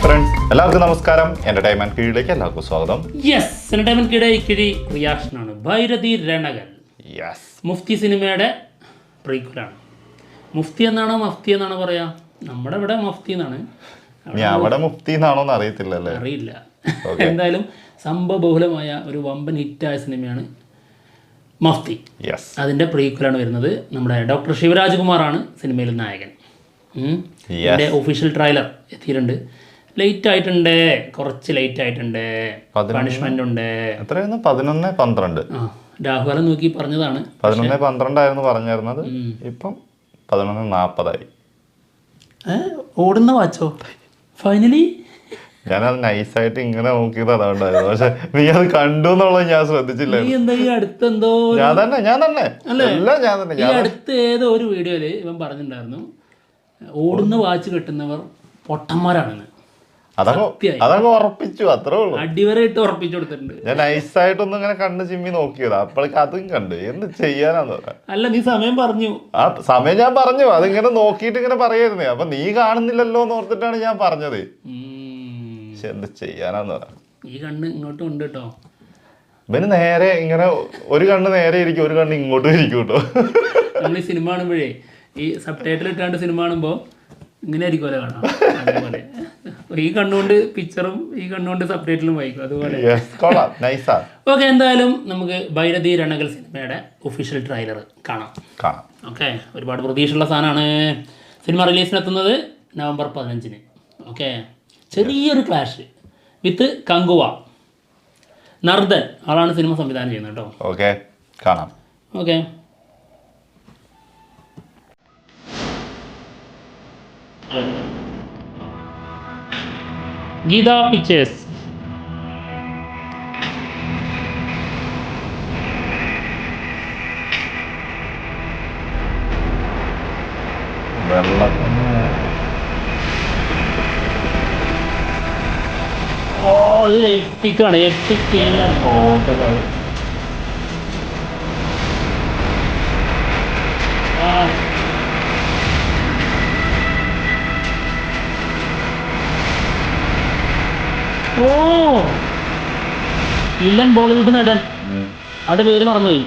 Friends, എല്ലാവർക്കും നമസ്കാരം. Entertainment കീഴിലേക്ക് എല്ലാവർക്കും സ്വാഗതം. എന്റർടൈൻമെന്റ് റിയാക്ഷനാണ് ഭൈരതി രണകൽ. മുഫ്തി സിനിമയുടെ പ്രീക്വലാണ്. മുഫ്തി എന്നാണോ മഫ്തി എന്നാണോ പറയാ? നമ്മുടെ ഇവിടെ മഫ്തി എന്നാണ്. അവിടെ മുഫ്തി എന്നാണോ അറിയത്തില്ലല്ലേ, അറിയില്ല. എന്തായാലും സംഭവബഹുലമായ ഒരു വമ്പൻ ഹിറ്റായ സിനിമയാണ് മഫ്തി. അതിന്റെ പ്രീക്വലാണ് വരുന്നത്. നമ്മുടെ ഡോക്ടർ ശിവരാജ് കുമാറാണ് സിനിമയിൽ നായകൻ. ഇതിന്റെ ഒഫീഷ്യൽ ട്രailer എത്തിയിട്ടുണ്ട്. ലേറ്റ് ആയിട്ടുണ്ട്, കുറച്ച് ലേറ്റ് ആയിട്ടുണ്ട്. പണിഷ്മെന്റ് ഉണ്ട്. എത്രയായിരുന്നു? 11:12. രാഹുലം നോക്കി പറഞ്ഞതാണ്. 11:12 ആയിരുന്നു പറഞ്ഞിരുന്നത്. ഇപ്പം 11:40 ഓടുന്ന വാച്ചോ ഫൈനലി. ഞാനത് നൈസായിട്ട് ഇങ്ങനെ നോക്കിയത് അതുകൊണ്ടായിരുന്നു. പക്ഷെ നീ അത് കണ്ടു എന്നുള്ളത് ഞാൻ ശ്രദ്ധിച്ചില്ല. ഞാൻ തന്നെ അടുത്ത ഏതോ ഒരു വീഡിയോയില് ഇവൻ പറഞ്ഞിട്ടുണ്ടായിരുന്നു, ഓടുന്ന വാച്ച് കെട്ടുന്നവർ പൊട്ടന്മാരാണെന്ന്. അതങ്ങ് ഉറപ്പിച്ചു, അത്രേ ഉള്ളൂ. അടിവരായിട്ട് ഉറപ്പിച്ചു കൊടുത്തിട്ടുണ്ട്. ഞാൻ നൈസായിട്ടൊന്നും ഇങ്ങനെ കണ്ണ് ചിമ്മി നോക്കിയത്, അപ്പോഴേക്ക് അതും കണ്ടു. എന്ത് ചെയ്യാനാന്ന് പറയാം. അല്ല, നീ സമയം പറഞ്ഞു. ആ സമയം ഞാൻ പറഞ്ഞു, അതിങ്ങനെ നോക്കിയിട്ട് ഇങ്ങനെ പറയായിരുന്നേ. അപ്പൊ നീ കാണുന്നില്ലല്ലോ എന്ന് ഓർത്തിട്ടാണ് ഞാൻ പറഞ്ഞത്. പക്ഷെ എന്ത് ചെയ്യാനാന്ന് പറയാം. ഈ കണ്ണ് ഇങ്ങോട്ടും ഉണ്ട് കേട്ടോ. ഇവന് നേരെ ഇങ്ങനെ ഒരു കണ്ണ് നേരെ ഇരിക്കും, ഒരു കണ്ണ് ഇങ്ങോട്ടും ഇരിക്കും കേട്ടോ. നമ്മൾ ഈ സിനിമ കാണുമ്പോഴേ, ഈ സബ് ടൈറ്റിൽ ഇട്ടാണ്ട് സിനിമ കാണുമ്പോൾ ഇങ്ങനെ ആയിരിക്കുമല്ലോ കാണാം. അതുപോലെ ഈ കണ്ണുകൊണ്ട് പിക്ചറും ഈ കണ്ണുകൊണ്ട് സബ് ടൈറ്റിലും വായിക്കും. അതുപോലെ ഓക്കെ, എന്തായാലും നമുക്ക് ഭൈരതി രണകൽ സിനിമയുടെ ഒഫീഷ്യൽ ട്രailer കാണാം. ഓക്കെ, ഒരുപാട് പ്രതീക്ഷയുള്ള സാധനമാണ്. സിനിമ റിലീസിനെത്തുന്നത് November 15. ഓക്കെ, ചെറിയൊരു ക്ലാഷ് വിത്ത് കങ്കുവ. നർദൻ ആളാണ് സിനിമ സംവിധാനം ചെയ്യുന്നത് കേട്ടോ. ഓക്കെ, കാണാം. ഓക്കെ, ഗീത പിക്ചേഴ്സ്. എത്തിക്കാണ് വില്ലൻ ബോളിവുഡ് നടൻ, അവരുടെ പേര് മറന്നുപോയി.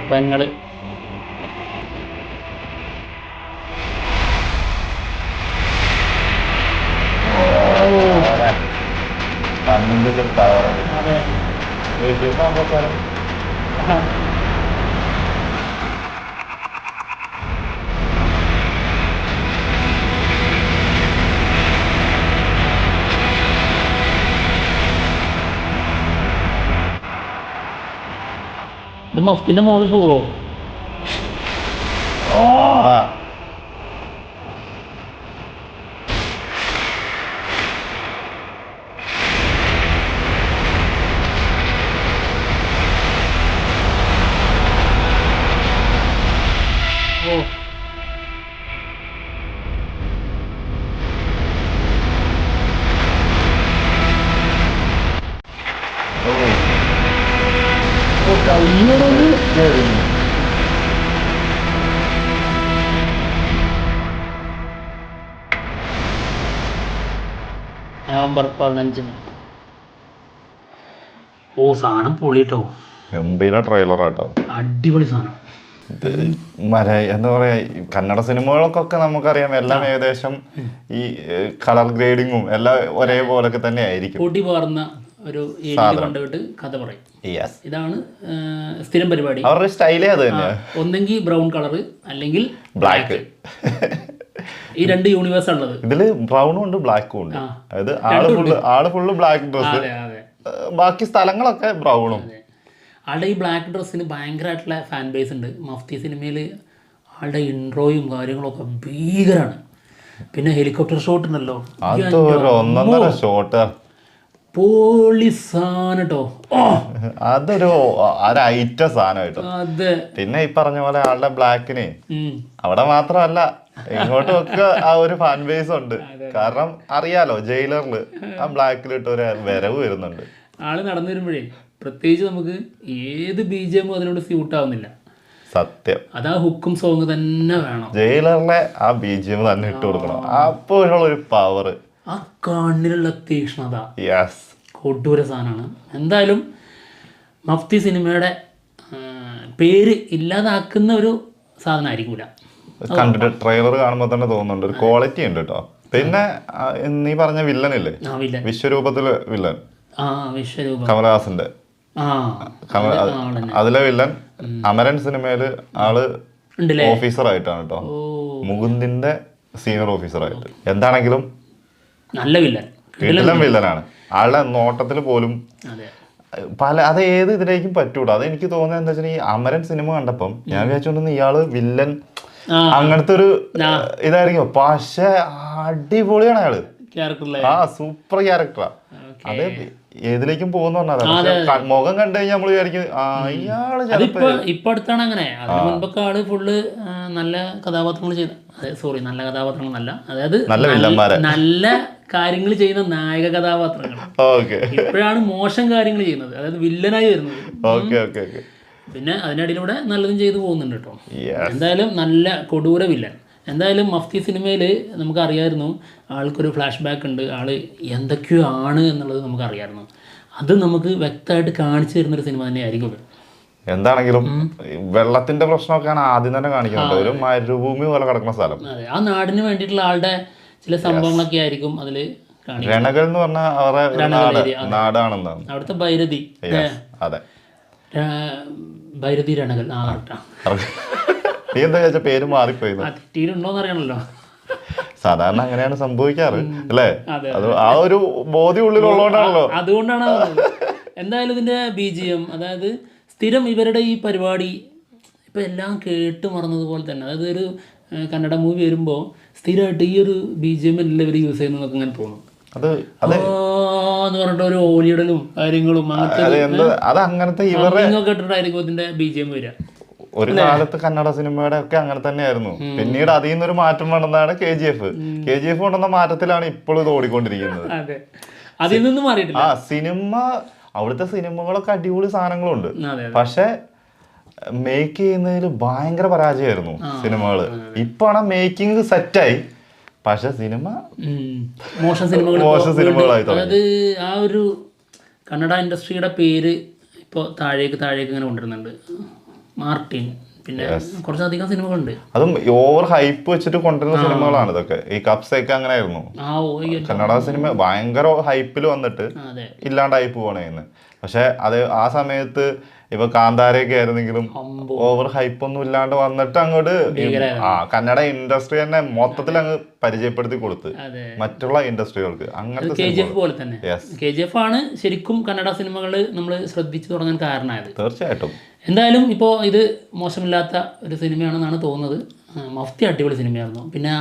പെങ്ങള് ഇത് മഫ്തിന്റെ മോളിൽ പോവോ? November 15. സാധനം പൊളിട്ടോ, ഗംഭീര ട്രെയിലറാട്ടോ, അടിപൊളി സാധനം. എന്താ പറയാ, കന്നഡ സിനിമകൾക്കൊക്കെ നമുക്കറിയാം എല്ലാം ഏകദേശം ഈ കളർ ഗ്രേഡിങ്ങും എല്ലാം ഒരേപോലൊക്കെ തന്നെ ആയിരിക്കും. പൊടി പാർന്ന ഒരു കൊണ്ടുപോയിട്ട് കഥ പറയും. ഇതാണ് സ്ഥിരം പരിപാടി. അവരുടെ സ്റ്റൈലേ അത് തന്നെ. ഒന്നെങ്കിൽ ബ്രൗൺ കളർ അല്ലെങ്കിൽ ബ്ലാക്ക്. ഈ രണ്ട് യൂണിവേഴ്സ് ഉള്ളത്. ഇതില് ബ്രൗണും ഉണ്ട് ബ്ലാക്കും ഉണ്ട്. അതായത് ആള് ഫുള്ള് ബ്ലാക്ക് ഡ്രസ്, ബാക്കി സ്ഥലങ്ങളൊക്കെ ബ്രൗണും. ആളുടെ ഈ ബ്ലാക്ക് ഡ്രസ്സിന് ഭയങ്കരമായിട്ടുള്ള ഫാൻ ബേസ് ഉണ്ട്. മഫ്തി സിനിമയിൽ ആളുടെ ഇൻട്രോയും കാര്യങ്ങളൊക്കെ ഭീകരമാണ്. പിന്നെ ഹെലികോപ്റ്റർ ഷോട്ട് ഉണ്ടല്ലോ, ഷോട്ട് പോളി സാധനം കേട്ടോ. അതൊരു ഐറ്റം സാധനം കേട്ടോ. അതെ. പിന്നെ ഈ പറഞ്ഞ പോലെ ആളുടെ ബ്ലാക്കിന് അവിടെ മാത്രമല്ല ഇങ്ങോട്ടും ഒക്കെ ആ ഒരു ഫാൻ ബേസ് ഉണ്ട്. കാരണം അറിയാലോ ജയിലറിൽ ആ ബ്ലാക്കിലിട്ട് ഒരു വരവ് വരുന്നുണ്ട്. ആള് നടന്നു വരുമ്പോഴേ പ്രത്യേകിച്ച് നമുക്ക് ഏത് BGM അതിനോട് സ്യൂട്ട് ആവുന്നില്ല. സത്യം. അതാ ഹുക്കും സോങ് തന്നെ വേണം. ജയിലറിലെ ആ BGM തന്നെ ഇട്ട് കൊടുക്കണം. അപ്പോഴുള്ള ഒരു പവർ, ആ കണ്ണിലുള്ള തീക്ഷ്ണത, കൊടൂര സാധനമാണ്. എന്തായാലും മഫ്തി സിനിമയുടെ പേര് ഇല്ലാതാക്കുന്ന ഒരു സാധനം ആയിരിക്കൂല. കണ്ടിട്ട് ട്രെയിലർ കാണുമ്പോൾ തന്നെ തോന്നുന്നുണ്ട് ഒരു ക്വാളിറ്റി ഉണ്ട് കേട്ടോ. പിന്നെ നീ പറഞ്ഞ വില്ലനില്ലേ, വിശ്വരൂപത്തിലെ വില്ലൻ, കമലഹാസന്റെ അതിലെ വില്ലൻ അമരൻ സിനിമയില് ആള് ഓഫീസർ ആയിട്ടാണ് കേട്ടോ. മുകുന്ദിന്റെ സീനിയർ ഓഫീസർ ആയിട്ട്. എന്താണെങ്കിലും നല്ല വില്ലൻ, വില്ലനാണ്. ആളുടെ നോട്ടത്തിൽ പോലും അത് ഏത് ഇതിലേക്കും പറ്റൂടാ. അത് എനിക്ക് തോന്നുന്നത് എന്താ വെച്ചാൽ ഈ അമരൻ സിനിമ കണ്ടപ്പം ഞാൻ വിചാരിച്ചോണ്ടിരുന്ന ഇയാള് വില്ലൻ അങ്ങനത്തെ ഒരു ഇതായിരിക്കും. പക്ഷെ അടിപൊളിയാണ് അയാള്. സൂപ്പർ ക്യാരക്ടറാ. അത് ഏതിലേക്കും പോകുന്ന പറഞ്ഞാൽ മുഖം കണ്ടു കഴിഞ്ഞാൽ നമ്മള് വിചാരിക്കും ഇയാള് ഇപ്പൊ അടുത്താണ് അങ്ങനെ. അതിന് മുൻപൊക്കെ ആള് ഫുള്ള് നല്ല കഥാപാത്രങ്ങൾ ചെയ്ത നല്ല കഥാപാത്രങ്ങൾ നല്ല, അതായത് നല്ല കാര്യങ്ങൾ ചെയ്യുന്ന നായക കഥാപാത്രങ്ങൾ. ഇപ്പോഴാണ് മോശം കാര്യങ്ങൾ ചെയ്യുന്നത്, അതായത് വില്ലനായി വരുന്നത്. പിന്നെ അതിനിടയിലൂടെ നല്ലതും ചെയ്തു പോകുന്നുണ്ട് കേട്ടോ. എന്തായാലും നല്ല കൊടൂര വില്ലൻ. എന്തായാലും മഫ്തി സിനിമയിൽ നമുക്കറിയായിരുന്നു ആൾക്കൊരു ഫ്ലാഷ് ബാക്ക് ഉണ്ട്, ആള് എന്തൊക്കെയോ ആണ് എന്നുള്ളത് നമുക്കറിയായിരുന്നു. അത് നമുക്ക് വ്യക്തമായിട്ട് കാണിച്ചു തരുന്നൊരു സിനിമ തന്നെ ആയിരിക്കും. എന്താണെങ്കിലും വെള്ളത്തിന്റെ പ്രശ്നമൊക്കെയാണ് ആദ്യം തന്നെ കാണിക്കുന്നത്. ഒരു മരുഭൂമി പോലെ കിടക്കുന്ന സ്ഥലം. അതെ, ആ നാടിന് വേണ്ടിയിട്ടുള്ള ആളുടെ ചില സംഭവങ്ങളൊക്കെ ആയിരിക്കും അതില് കാണിക്കുന്നത്. രണകൾ എന്ന് പറഞ്ഞാൽ അവരുടെ നാടാണെന്നാണ് അവിടുത്തെ ഭൈരതി. അതെ, ഭൈരതി രണകൾ. നീ എന്താ വെച്ചാൽ പേര് മാറിപ്പോയി. തെറ്റിയിട്ടുണ്ടോന്ന് അറിയണല്ലോ. സാധാരണ അങ്ങനെയാണ് സംഭവിക്കാറ് അല്ലേ? അത് ആ ഒരു ബോധ്യം ഉള്ളിലുള്ളതുകൊണ്ടാണല്ലോ. അതുകൊണ്ടാണ്. എന്തായാലും ഇതിന്റെ BGM, അതായത് സ്ഥിരം ഇവരുടെ ഈ പരിപാടി ഇപ്പൊ എല്ലാം കേട്ട് മറന്നതുപോലെ തന്നെ, അതായത് ഒരു കന്നഡ മൂവി വരുമ്പോൾ സ്ഥിരമായിട്ട് ഈ ഒരു BGM എല്ലാം ഇവർ യൂസ് ചെയ്യുന്നതൊക്കെ അങ്ങനെ തോന്നും. എന്ന് പറഞ്ഞിട്ട് ഒരു ഓലിയിടലും കാര്യങ്ങളും അങ്ങനത്തെ ഇട്ടിട്ടായിരിക്കും ഇതിന്റെ BGM വരിക. ഒരു കാലത്ത് കന്നഡ സിനിമയുടെ ഒക്കെ അങ്ങനെ തന്നെയായിരുന്നു. പിന്നീട് അതിൽ നിന്നൊരു മാറ്റം വന്നതാണ് KGF. KGF കൊണ്ടുവന്ന മാറ്റത്തിലാണ് ഇപ്പോഴും ഇത് ഓടിക്കൊണ്ടിരിക്കുന്നത്. ആ സിനിമ, അവിടുത്തെ സിനിമകളൊക്കെ അടിപൊളി സാധനങ്ങളുണ്ട്. പക്ഷെ മേക്ക് ചെയ്യുന്നതിൽ ഭയങ്കര പരാജയമായിരുന്നു സിനിമകള്. ഇപ്പാണ് മേക്കിംഗ് സെറ്റായി, പക്ഷെ സിനിമ മോശം സിനിമകളായി. അതായത് ആ ഒരു കന്നഡ ഇൻഡസ്ട്രിയുടെ പേര് ഇപ്പോൾ താഴേക്ക് ഇങ്ങനെ കൊണ്ടുവരുന്നുണ്ട്. മാർട്ടിൻ, പിന്നെ കുറച്ചധികം സിനിമകളുണ്ട്. അതും ഓവർ ഹൈപ്പ് വെച്ചിട്ട് കൊണ്ടുവരുന്ന സിനിമകളാണ് ഇതൊക്കെ. ഈ കപ്സൊക്കെ അങ്ങനെ ആയിരുന്നു. കന്നഡ സിനിമ ഭയങ്കര ഹൈപ്പിൽ വന്നിട്ട് ഇല്ലാണ്ടായി പോവാണ്. പക്ഷെ അത് ആ സമയത്ത് ഇപ്പൊ കാന്താരയൊക്കെ ആയിരുന്നെങ്കിലും ഓവർ ഹൈപ്പ് ഒന്നും ഇല്ലാണ്ട് വന്നിട്ട് അങ്ങോട്ട് കന്നഡ ഇൻഡസ്ട്രി തന്നെ മൊത്തത്തിൽ അങ്ങ് പരിചയപ്പെടുത്തി കൊടുത്ത് മറ്റുള്ള ഇൻഡസ്ട്രികൾക്ക്. അങ്ങനത്തെ KGF പോലെ തന്നെ KGF ആണ് ശരിക്കും കന്നഡ സിനിമകൾ നമ്മൾ ശ്രദ്ധിച്ചു തുടങ്ങാൻ കാരണമായത്. തീർച്ചയായിട്ടും. എന്തായാലും ഇപ്പോൾ ഇത് മോശമില്ലാത്ത ഒരു സിനിമയാണെന്നാണ് തോന്നുന്നത്. മഫ്തി അടിപൊളി സിനിമയായിരുന്നു. പിന്നെ ആ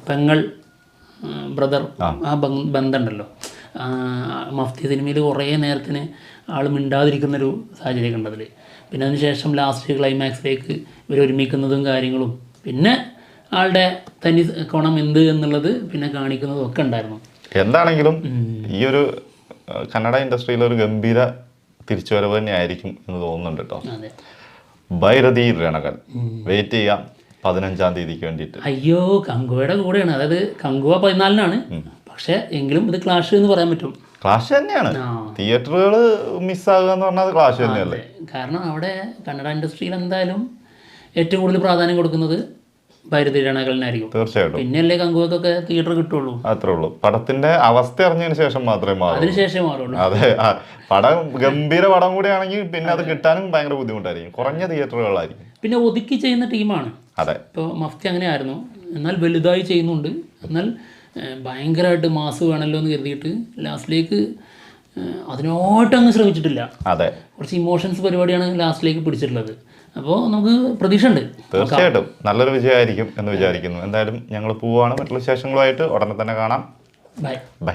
പെങ്ങൾ ബ്രദർ ആ ബന്ധമുണ്ടല്ലോ മഫ്തി സിനിമയിൽ കുറേ നേരത്തിന് ആൾ മിണ്ടാതിരിക്കുന്നൊരു സാഹചര്യം കണ്ടതിൽ. പിന്നെ അതിനുശേഷം ലാസ്റ്റ് ക്ലൈമാക്സിലേക്ക് ഇവർ ഒരുമിക്കുന്നതും കാര്യങ്ങളും പിന്നെ ആളുടെ തനി കോണം എന്ത് എന്നുള്ളത് പിന്നെ കാണിക്കുന്നതും ഒക്കെ ഉണ്ടായിരുന്നു. എന്താണെങ്കിലും ഈ ഒരു കന്നഡ ഇൻഡസ്ട്രിയിൽ ഒരു ഗംഭീര തിരിച്ചുവരവ് തന്നെ ആയിരിക്കും എന്ന് തോന്നുന്നുണ്ട് കേട്ടോ. ഭൈരതി രണകൾ വെയിറ്റ് ചെയ്യാം 15-ാം തീയതിക്ക് വേണ്ടിയിട്ട്. അയ്യോ, കങ്കുവയുടെ കൂടെയാണ്. അതായത് കങ്കുവ 14-നാണ്. പക്ഷെ എങ്കിലും ഇത് ക്ലാഷ് എന്ന് പറയാൻ പറ്റും. ക്ലാഷ് തന്നെയാണ്. തിയേറ്ററുകൾ മിസ്സാകുക എന്ന് പറഞ്ഞാൽ ക്ലാഷ് തന്നെയല്ലേ. കാരണം അവിടെ കന്നഡ ഇൻഡസ്ട്രിയിൽ എന്തായാലും ഏറ്റവും കൂടുതൽ പ്രാധാന്യം കൊടുക്കുന്നത് ഭൈരതി രണകളിനായിരിക്കും. തീർച്ചയായിട്ടും. പിന്നെയല്ലേ കങ്കുവക്കൊക്കെ തിയേറ്റർ കിട്ടുള്ളൂ. അത്രേ ഉള്ളൂ. പടത്തിന്റെ അവസ്ഥ അറിഞ്ഞതിന് ശേഷം മാത്രമേ മാറൂ. അതിനുശേഷം മാറുള്ളൂ. അതെ, പടം ഗംഭീര പടം കൂടി ആണെങ്കിൽ പിന്നെ അത് കിട്ടാനും ഭയങ്കര ബുദ്ധിമുട്ടായിരിക്കും. കുറഞ്ഞ തിയേറ്ററുകളായിരിക്കും. പിന്നെ ഒതുക്കി ചെയ്യുന്ന ടീമാണ്. അതെ, ഇപ്പോൾ മഫ്തി അങ്ങനെ ആയിരുന്നു. എന്നാൽ വലുതായി ചെയ്യുന്നുണ്ട്. എന്നാൽ ഭയങ്കരമായിട്ട് മാസ് വേണമല്ലോ എന്ന് കരുതിയിട്ട് ലാസ്റ്റിലേക്ക് അതിനോട്ടങ്ങ് ശ്രമിച്ചിട്ടില്ല. അതെ, കുറച്ച് ഇമോഷൻസ് പരിപാടിയാണ് ലാസ്റ്റിലേക്ക് പിടിച്ചിട്ടുള്ളത്. അപ്പോൾ നമുക്ക് പ്രതീക്ഷ ഉണ്ട്. തീർച്ചയായിട്ടും നല്ലൊരു വിജയമായിരിക്കും എന്ന് വിചാരിക്കുന്നു. എന്തായാലും ഞങ്ങൾ പോവുകയാണ്. മറ്റുള്ള വിശേഷങ്ങളുമായിട്ട് ഉടനെ തന്നെ കാണാം. ബൈ.